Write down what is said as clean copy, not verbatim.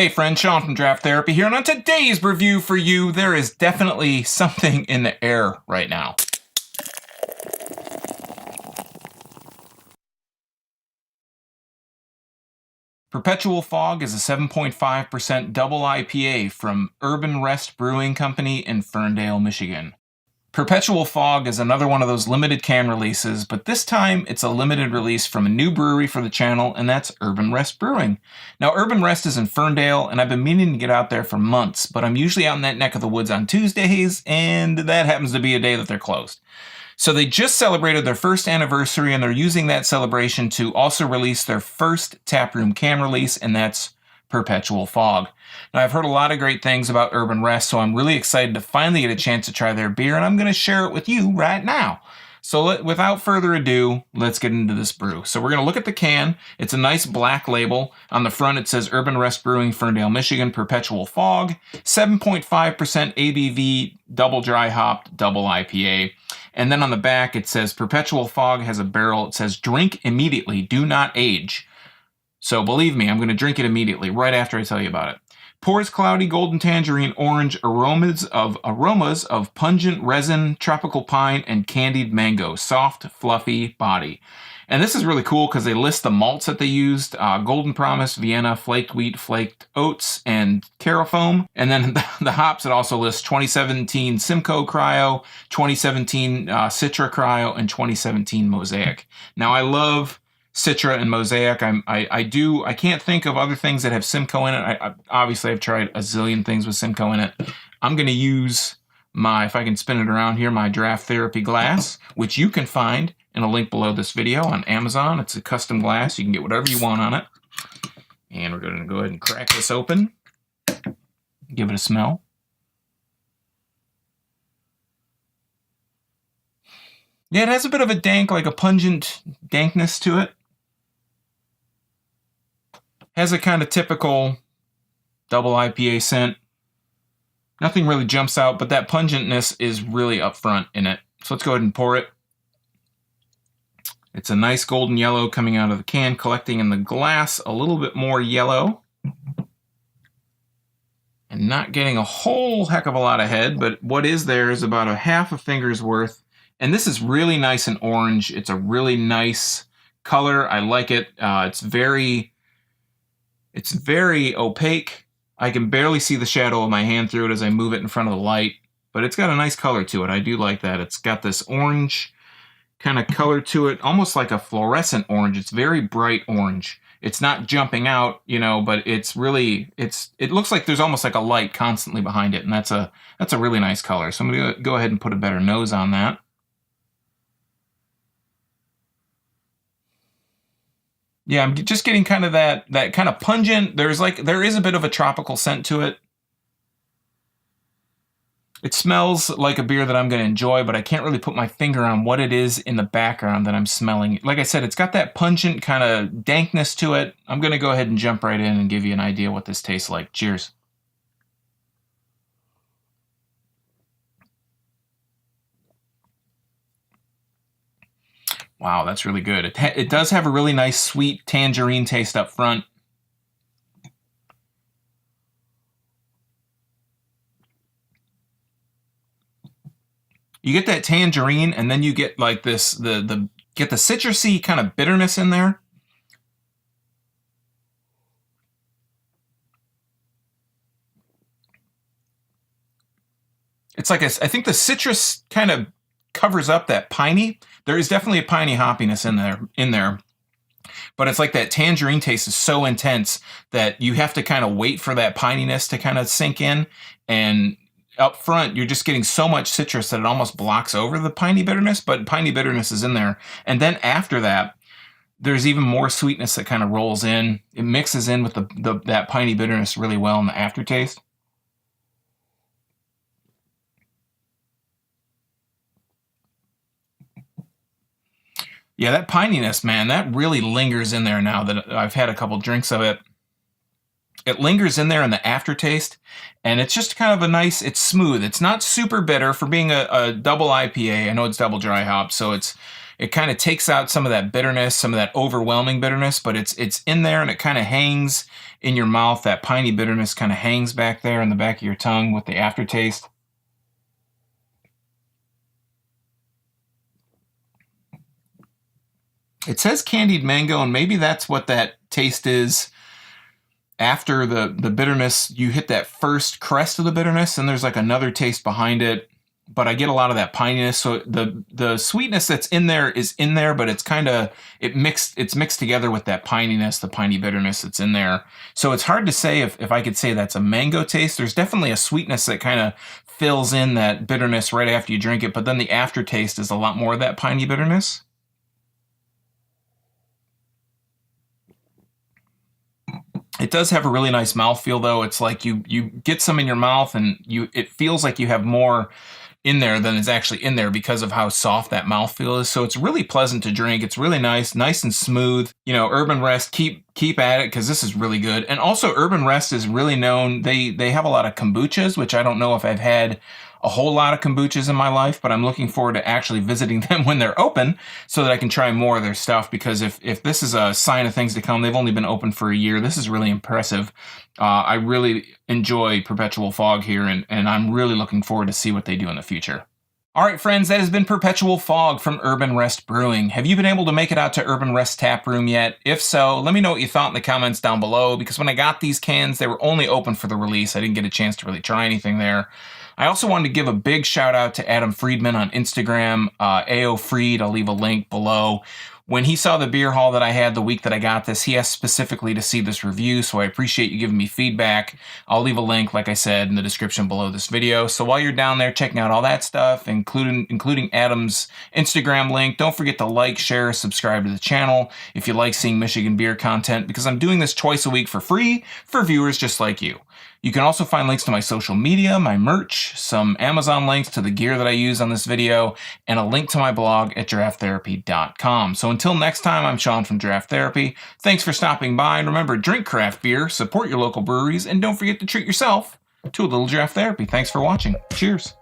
Hey friend, Sean from Draft Therapy here, and on today's review for you, there is definitely something in the air right now. Perpetual Fog is a 7.5% double IPA from Urbanrest Brewing Company in Ferndale, Michigan. Perpetual Fog is another one of those limited can releases, but this time it's a limited release from a new brewery for the channel, and that's Urbanrest Brewing. Now, Urbanrest is in Ferndale, and I've been meaning to get out there for months, but I'm usually out in that neck of the woods on Tuesdays, and that happens to be a day that they're closed. So they just celebrated their first anniversary, and they're using that celebration to also release their first taproom can release, and that's Perpetual Fog. Now, I've heard a lot of great things about Urbanrest, so I'm really excited to finally get a chance to try their beer, and I'm going to share it with you right now. So without further ado, let's get into this brew. So we're going to look at the can. It's a nice black label. On the front, it says Urbanrest Brewing, Ferndale, Michigan, Perpetual Fog, 7.5% ABV, double dry hopped, double IPA. And then on the back, it says Perpetual Fog has a barrel. It says drink immediately, do not age. So believe me, I'm going to drink it immediately, right after I tell you about it. Pours cloudy golden tangerine orange aromas of pungent resin, tropical pine, and candied mango. Soft, fluffy body. And this is really cool because they list the malts that they used. Golden Promise, Vienna, flaked wheat, flaked oats, and Carafoam. And then the hops, it also lists 2017 Simcoe Cryo, 2017 Citra Cryo, and 2017 Mosaic. Now, I love Citra and Mosaic. I can't think of other things that have Simcoe in it. Obviously I've tried a zillion things with Simcoe in it. I'm going to use my, if I can spin it around here, my Draft Therapy glass, which you can find in a link below this video on Amazon. It's a custom glass. You can get whatever you want on it. And we're going to go ahead and crack this open. Give it a smell. Yeah, it has a bit of a dank, like a pungent dankness to it. Has a kind of typical double IPA scent. Nothing really jumps out, but that pungentness is really up front in it. So let's go ahead and pour it. It's a nice golden yellow coming out of the can, collecting in the glass a little bit more yellow. And not getting a whole heck of a lot of head, but what is there is about a half a finger's worth. And this is really nice and orange. It's a really nice color. I like it. It's very opaque. I can barely see the shadow of my hand through it as I move it in front of the light, but it's got a nice color to it. I do like that. It's got this orange kind of color to it, almost like a fluorescent orange. It's very bright orange. It's not jumping out, you know, but it's really, it looks like there's almost like a light constantly behind it, and that's a really nice color. So I'm going to go ahead and put a better nose on that. Yeah, I'm just getting kind of that kind of pungent. There is a bit of a tropical scent to it. It smells like a beer that I'm going to enjoy, but I can't really put my finger on what it is in the background that I'm smelling. Like I said, it's got that pungent kind of dankness to it. I'm going to go ahead and jump right in and give you an idea what this tastes like. Cheers. Wow, that's really good. It does have a really nice sweet tangerine taste up front. You get that tangerine, and then you get like this get the citrusy kind of bitterness in there. It's like I think the citrus kind of covers up that piney. There is definitely a piney hoppiness in there. But it's like that tangerine taste is so intense that you have to kind of wait for that pininess to kind of sink in. And up front, you're just getting so much citrus that it almost blocks over the piney bitterness, but piney bitterness is in there. And then after that, there's even more sweetness that kind of rolls in. It mixes in with that piney bitterness really well in the aftertaste. Yeah, that pininess, man, that really lingers in there now that I've had a couple drinks of it. It lingers in there in the aftertaste, and it's just kind of a nice, it's smooth. It's not super bitter for being a double IPA. I know it's double dry hop, so it's It kind of takes out some of that bitterness, some of that overwhelming bitterness, but it's in there and it kind of hangs in your mouth. That piney bitterness kind of hangs back there in the back of your tongue with the aftertaste. It says candied mango, and maybe that's what that taste is. After the bitterness, you hit that first crest of the bitterness, and there's like another taste behind it. But I get a lot of that pininess. So the sweetness that's in there is in there, but it's kind of it's mixed together with that pininess, the piney bitterness that's in there. So it's hard to say if I could say that's a mango taste. There's definitely a sweetness that kind of fills in that bitterness right after you drink it, but then the aftertaste is a lot more of that piney bitterness. It does have a really nice mouthfeel, though. It's like you get some in your mouth, and it feels like you have more in there than is actually in there because of how soft that mouthfeel is. So it's really pleasant to drink. It's really nice and smooth. You know, Urbanrest, keep at it, because this is really good. And also, Urbanrest is really known. They have a lot of kombuchas, which I don't know if I've had a whole lot of kombuchas in my life, but I'm looking forward to actually visiting them when they're open so that I can try more of their stuff, because if this is a sign of things to come, they've only been open for a year. This is really impressive. I really enjoy Perpetual Fog here, and I'm really looking forward to see what they do in the future. All right, friends, that has been Perpetual Fog from Urbanrest Brewing. Have you been able to make it out to Urbanrest Tap Room yet? If so, let me know what you thought in the comments down below, because when I got these cans, they were only open for the release. I didn't get a chance to really try anything there. I also wanted to give a big shout out to Adam Friedman on Instagram, AO Fried. I'll leave a link below. When he saw the beer haul that I had the week that I got this, he asked specifically to see this review, so I appreciate you giving me feedback. I'll leave a link, like I said, in the description below this video. So while you're down there checking out all that stuff, including Adam's Instagram link, don't forget to like, share, subscribe to the channel if you like seeing Michigan beer content, because I'm doing this twice a week for free for viewers just like you. You can also find links to my social media, my merch, some Amazon links to the gear that I use on this video, and a link to my blog at drafttherapy.com. So until next time, I'm Sean from Draft Therapy. Thanks for stopping by, and remember, drink craft beer, support your local breweries, and don't forget to treat yourself to a little draft therapy. Thanks for watching. Cheers.